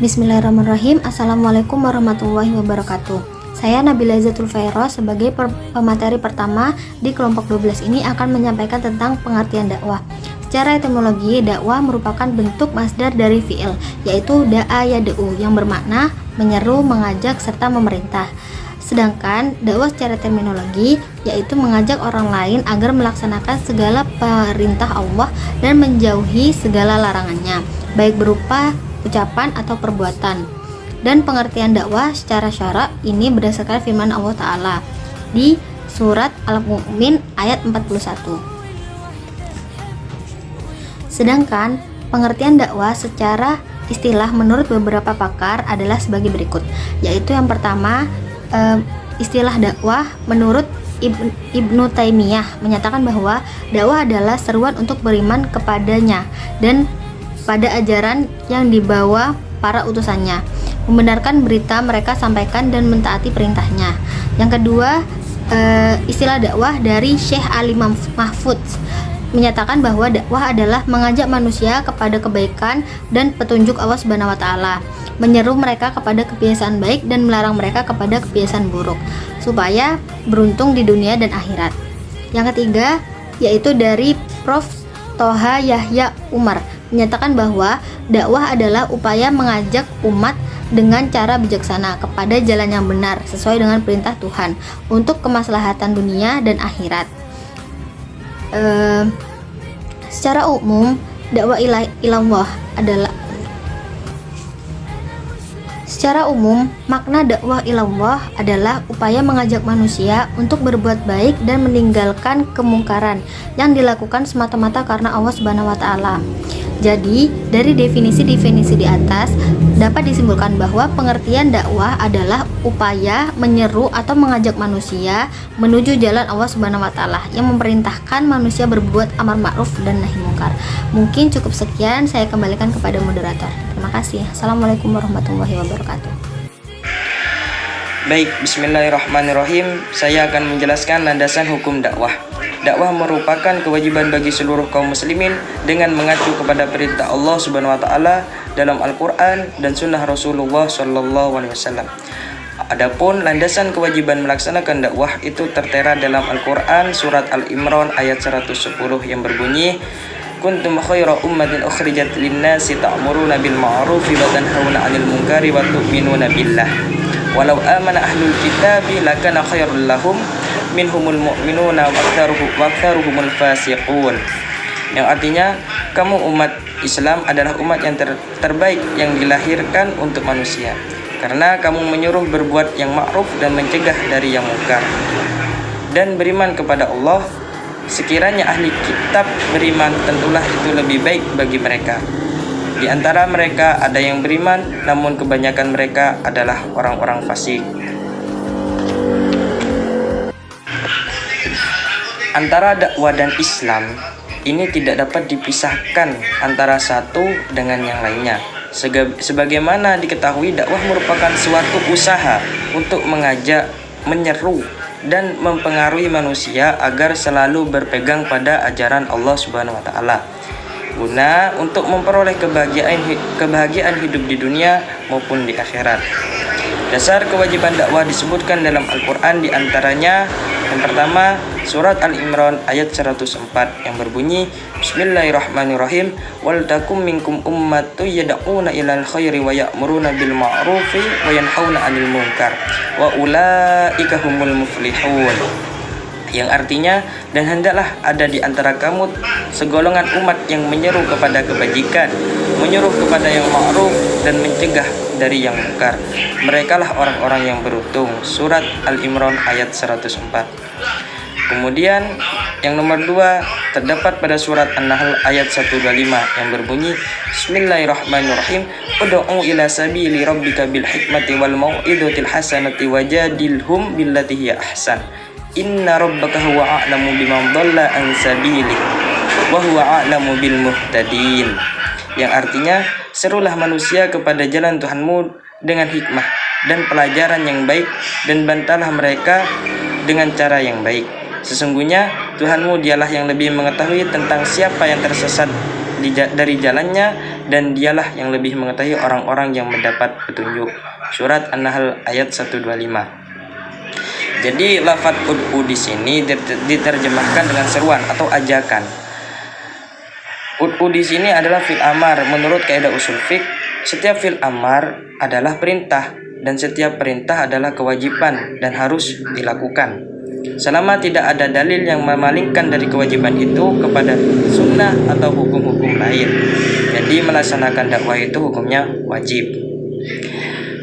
Bismillahirrahmanirrahim. Assalamualaikum warahmatullahi wabarakatuh. Saya Nabila Zatul Fairo sebagai pemateri pertama di kelompok 12 ini akan menyampaikan tentang pengertian dakwah. Secara etimologi, dakwah merupakan bentuk masdar dari fi'il, yaitu da'a yad'u yang bermakna menyeru, mengajak, serta memerintah. Sedangkan dakwah secara terminologi yaitu mengajak orang lain agar melaksanakan segala perintah Allah dan menjauhi segala larangannya, baik berupa ucapan atau perbuatan. Dan pengertian dakwah secara syara ini berdasarkan firman Allah Ta'ala di surat Al-Mu'min ayat 41. Sedangkan pengertian dakwah secara istilah menurut beberapa pakar adalah sebagai berikut, yaitu yang pertama, istilah dakwah menurut Ibnu Taimiyah menyatakan bahwa dakwah adalah seruan untuk beriman kepadanya dan pada ajaran yang dibawa para utusannya, membenarkan berita mereka sampaikan dan mentaati perintahnya. Yang kedua, istilah dakwah dari Syekh Ali Mahfud menyatakan bahwa dakwah adalah mengajak manusia kepada kebaikan dan petunjuk Allah Subhanahu wa taala, menyeru mereka kepada kebiasaan baik dan melarang mereka kepada kebiasaan buruk supaya beruntung di dunia dan akhirat. Yang ketiga, yaitu dari Prof. Toha Yahya Umar menyatakan bahwa dakwah adalah upaya mengajak umat dengan cara bijaksana kepada jalan yang benar sesuai dengan perintah Tuhan untuk kemaslahatan dunia dan akhirat. Secara umum, dakwah ilallah adalah makna dakwah ilallah adalah upaya mengajak manusia untuk berbuat baik dan meninggalkan kemungkaran yang dilakukan semata-mata karena Allah Subhanahu wa taala. Jadi, dari definisi-definisi di atas dapat disimpulkan bahwa pengertian dakwah adalah upaya menyeru atau mengajak manusia menuju jalan Allah Subhanahu wa taala yang memerintahkan manusia berbuat amar ma'ruf dan nahi munkar. Mungkin cukup sekian, saya kembalikan kepada moderator. Terima kasih. Assalamualaikum warahmatullahi wabarakatuh. Baik, bismillahirrahmanirrahim. Saya akan menjelaskan landasan hukum dakwah. Dakwah merupakan kewajiban bagi seluruh kaum muslimin dengan mengacu kepada perintah Allah Subhanahu wa taala dalam Al-Qur'an dan sunnah Rasulullah sallallahu alaihi wasallam. Adapun landasan kewajiban melaksanakan dakwah itu tertera dalam Al-Qur'an surat Al-Imran ayat 110 yang berbunyi, kuntum khaira ummatin ukhrijat lin-nasi ta'muruna bil ma'rufi wa tanhauna 'anil munkari wa tu'minuna billah. Walau amana ahlul kitabi lakana khairul lahum minhumul mu'minuna wa aktsaruhumul fasiqun. Yang artinya, kamu umat Islam adalah umat yang terbaik yang dilahirkan untuk manusia, karena kamu menyuruh berbuat yang ma'ruf dan mencegah dari yang munkar dan beriman kepada Allah. Sekiranya ahli kitab beriman, tentulah itu lebih baik bagi mereka. Di antara mereka ada yang beriman, namun kebanyakan mereka adalah orang-orang fasik. Antara dakwah dan Islam ini tidak dapat dipisahkan antara satu dengan yang lainnya. Sebagaimana diketahui, dakwah merupakan suatu usaha untuk mengajak, menyeru, dan mempengaruhi manusia agar selalu berpegang pada ajaran Allah Subhanahu wa taala, guna untuk memperoleh kebahagiaan hidup di dunia maupun di akhirat. Dasar kewajiban dakwah disebutkan dalam Al-Qur'an, di antaranya yang pertama surat Al-Imran ayat 104 yang berbunyi, bismillahirrahmanirrahim, wal takum minkum ummatun yad'una ilal khairi wa ya'muruna bil ma'rufi wa yanhauna 'anil munkar wa ulaika humul muflihun. Yang artinya, dan hendaklah ada di antara kamu segolongan umat yang menyeru kepada kebajikan, menyuruh kepada yang ma'ruf dan mencegah dari yang munkar. Merekalah orang-orang yang beruntung. Surat Al-Imran ayat 104. Kemudian yang nomor 2 terdapat pada surat An-Nahl ayat 125 yang berbunyi, bismillahirrahmanirrahim, ud'u ila sabili rabbika bil hikmati wal mau'izatil hasanati wajadilhum billati hiya ahsan. Inna rabbaka huwa a'lamu biman dhalla an sabilihi wa huwa a'lamu bil muhtadin. Yang artinya, serulah manusia kepada jalan Tuhanmu dengan hikmah dan pelajaran yang baik, dan bantalah mereka dengan cara yang baik. Sesungguhnya Tuhanmu dialah yang lebih mengetahui tentang siapa yang tersesat dari jalannya, dan dialah yang lebih mengetahui orang-orang yang mendapat petunjuk. Surat An-Nahl ayat 125. Jadi lafaz ud'u di sini diterjemahkan dengan seruan atau ajakan. Ud'u di sini adalah fi'il amar. Menurut kaidah usul fiqh, setiap fi'il amar adalah perintah, dan setiap perintah adalah kewajiban dan harus dilakukan. Selama tidak ada dalil yang memalingkan dari kewajiban itu kepada sunnah atau hukum-hukum lain, jadi melaksanakan dakwah itu hukumnya wajib.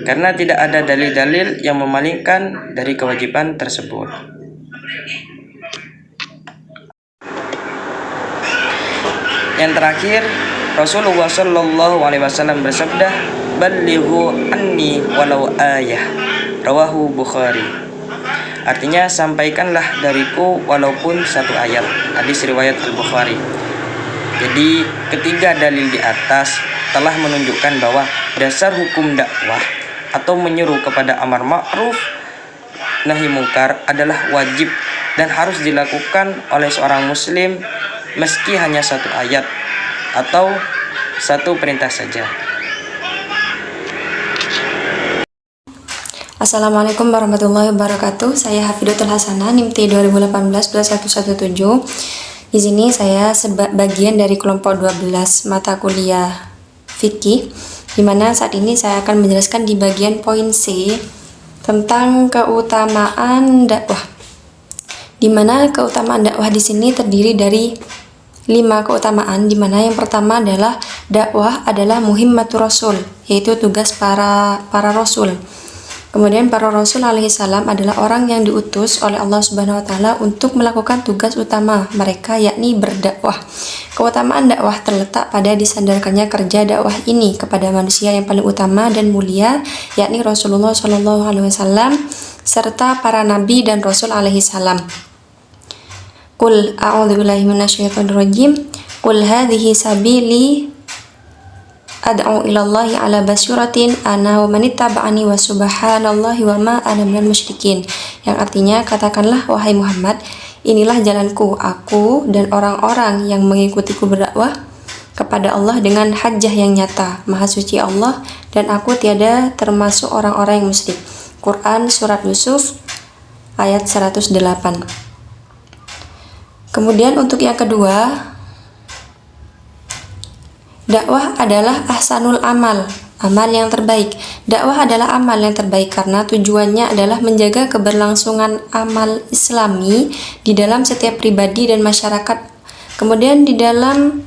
Karena tidak ada dalil-dalil yang memalingkan dari kewajiban tersebut. Yang terakhir, Rasulullah Shallallahu Alaihi Wasallam bersabda, "Ballighu anni walau ayah." Rawahu Bukhari. Artinya, sampaikanlah dariku walaupun satu ayat. Hadis riwayat Al-Bukhari. Jadi, ketiga dalil di atas telah menunjukkan bahwa dasar hukum dakwah atau menyeru kepada amar ma'ruf nahi mungkar adalah wajib dan harus dilakukan oleh seorang muslim meski hanya satu ayat atau satu perintah saja. Assalamualaikum warahmatullahi wabarakatuh. Saya Hafidatul Hasanah, NIM T 2018-2117. Di sini saya bagian dari kelompok 12 mata kuliah fikih, di mana saat ini saya akan menjelaskan di bagian poin C tentang keutamaan dakwah. Di mana keutamaan dakwah di sini terdiri dari 5 keutamaan, di mana yang pertama adalah dakwah adalah muhimmatur rasul, yaitu tugas para rasul. Kemudian para rasul alaihi salam adalah orang yang diutus oleh Allah Subhanahu wa taala untuk melakukan tugas utama mereka, yakni berdakwah. Keutamaan dakwah terletak pada disandarkannya kerja dakwah ini kepada manusia yang paling utama dan mulia, yakni Rasulullah Shallallahu alaihi wasallam serta para nabi dan rasul alaihi salam. Qul a'udzubillahi minasyaitonirrajim. Qul hadhihi sabili ad'u ilallahi ala basyuratin ana wa manittaba'ani wa subhanallahi wa ma ana minal musyrikin. Yang artinya, katakanlah wahai Muhammad, inilah jalanku, aku dan orang-orang yang mengikutiku berdakwah kepada Allah dengan hajjah yang nyata. Maha suci Allah dan aku tiada termasuk orang-orang yang musyrik. Quran surat Yusuf ayat 108. Kemudian untuk yang kedua, dakwah adalah ahsanul amal, amal yang terbaik. Dakwah adalah amal yang terbaik karena tujuannya adalah menjaga keberlangsungan amal Islami di dalam setiap pribadi dan masyarakat. Kemudian di dalam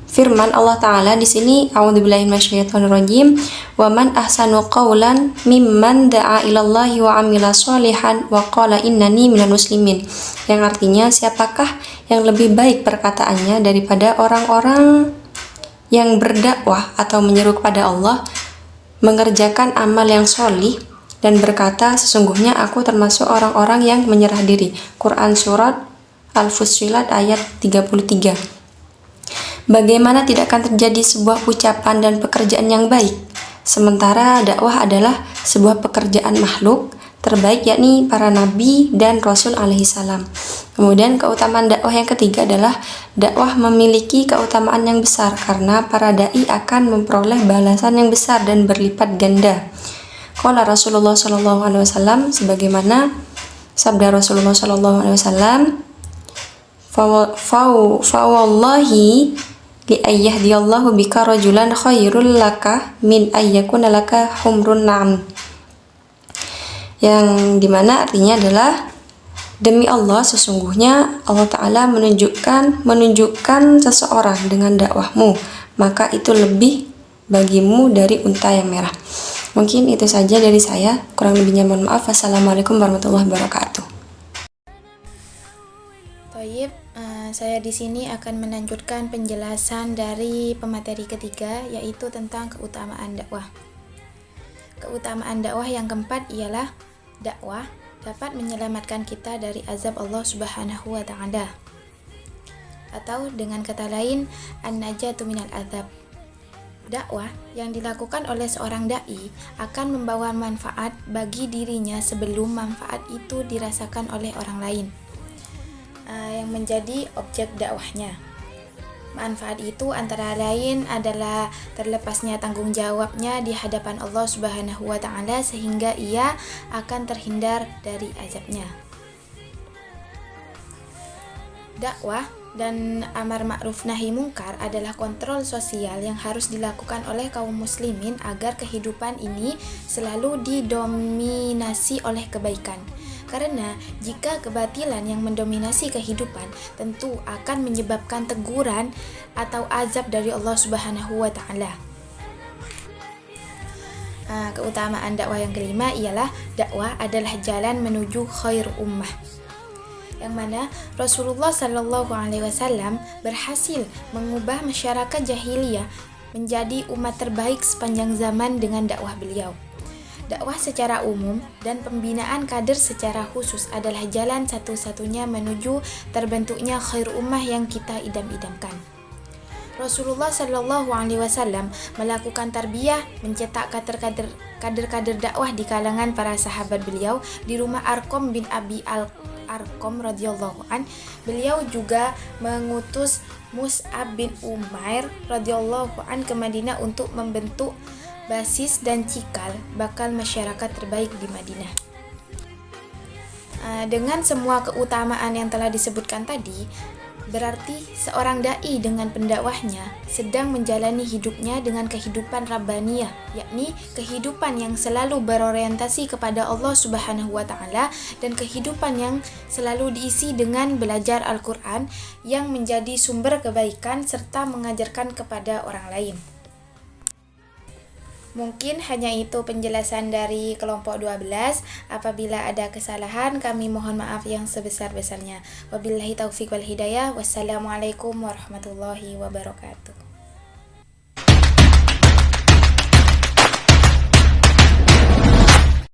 firman Allah Ta'ala di sini, a'udzubillahi minasyaitonirrajim, wa man ahsanu qawlan mimman da'a ilallahi wa amila sholihan wa qala innani minal muslimin. Yang artinya, siapakah yang lebih baik perkataannya daripada orang-orang yang berdakwah atau menyeru kepada Allah, mengerjakan amal yang sholih dan berkata, sesungguhnya aku termasuk orang-orang yang menyerah diri. Quran surat Al-Fussilat ayat 33. Bagaimana tidak akan terjadi sebuah ucapan dan pekerjaan yang baik, sementara dakwah adalah sebuah pekerjaan makhluk terbaik, yakni para nabi dan rasul alaihi salam. Kemudian keutamaan dakwah yang ketiga adalah dakwah memiliki keutamaan yang besar karena para dai akan memperoleh balasan yang besar dan berlipat ganda. Qala Rasulullah sallallahu alaihi wasallam, sebagaimana sabda Rasulullah sallallahu alaihi wasallam, fa wallahi li ayyahdiyallahu bika rajulan khairul laka min ayyakuna laka humrun na'am. Yang dimana artinya adalah, demi Allah, sesungguhnya Allah Ta'ala menunjukkan seseorang dengan dakwahmu, maka itu lebih bagimu dari unta yang merah. Mungkin itu saja dari saya, kurang lebihnya mohon maaf. Wassalamualaikum warahmatullahi wabarakatuh. Toyib, saya di sini akan melanjutkan penjelasan dari pemateri ketiga, yaitu tentang keutamaan dakwah. Keutamaan dakwah yang keempat ialah dakwah dapat menyelamatkan kita dari azab Allah Subhanahu wa Ta'ala, atau dengan kata lain, an-najatu minal azab. Dakwah yang dilakukan oleh seorang dai akan membawa manfaat bagi dirinya sebelum manfaat itu dirasakan oleh orang lain yang menjadi objek dakwahnya. Manfaat itu antara lain adalah terlepasnya tanggung jawabnya di hadapan Allah Subhanahu wa Ta'ala, sehingga ia akan terhindar dari azabnya. Dakwah dan amar ma'ruf nahi mungkar adalah kontrol sosial yang harus dilakukan oleh kaum muslimin agar kehidupan ini selalu didominasi oleh kebaikan. Karena jika kebatilan yang mendominasi kehidupan tentu akan menyebabkan teguran atau azab dari Allah Subhanahu wa Ta'ala. Keutamaan dakwah yang kelima ialah dakwah adalah jalan menuju khair ummah, yang mana Rasulullah Shallallahu Alaihi Wasallam berhasil mengubah masyarakat jahiliyah menjadi umat terbaik sepanjang zaman dengan dakwah beliau. Dakwah secara umum dan pembinaan kader secara khusus adalah jalan satu-satunya menuju terbentuknya khair ummah yang kita idam-idamkan. Rasulullah Shallallahu Alaihi Wasallam melakukan tarbiyah, mencetak kader-kader dakwah di kalangan para sahabat beliau di rumah Arqam bin Abi Arqam radhiyallahu an. Beliau juga mengutus Mus'ab bin Umair radhiyallahu an ke Madinah untuk membentuk basis dan cikal bakal masyarakat terbaik di Madinah. Dengan semua keutamaan yang telah disebutkan tadi, berarti seorang dai dengan pendakwahnya sedang menjalani hidupnya dengan kehidupan rabbaniyah, yakni kehidupan yang selalu berorientasi kepada Allah Subhanahu wa Ta'ala dan kehidupan yang selalu diisi dengan belajar Al-Quran yang menjadi sumber kebaikan serta mengajarkan kepada orang lain. Mungkin hanya itu penjelasan dari kelompok 12. Apabila ada kesalahan, kami mohon maaf yang sebesar-besarnya. Wabillahi taufiq wal hidayah. Wassalamualaikum warahmatullahi wabarakatuh.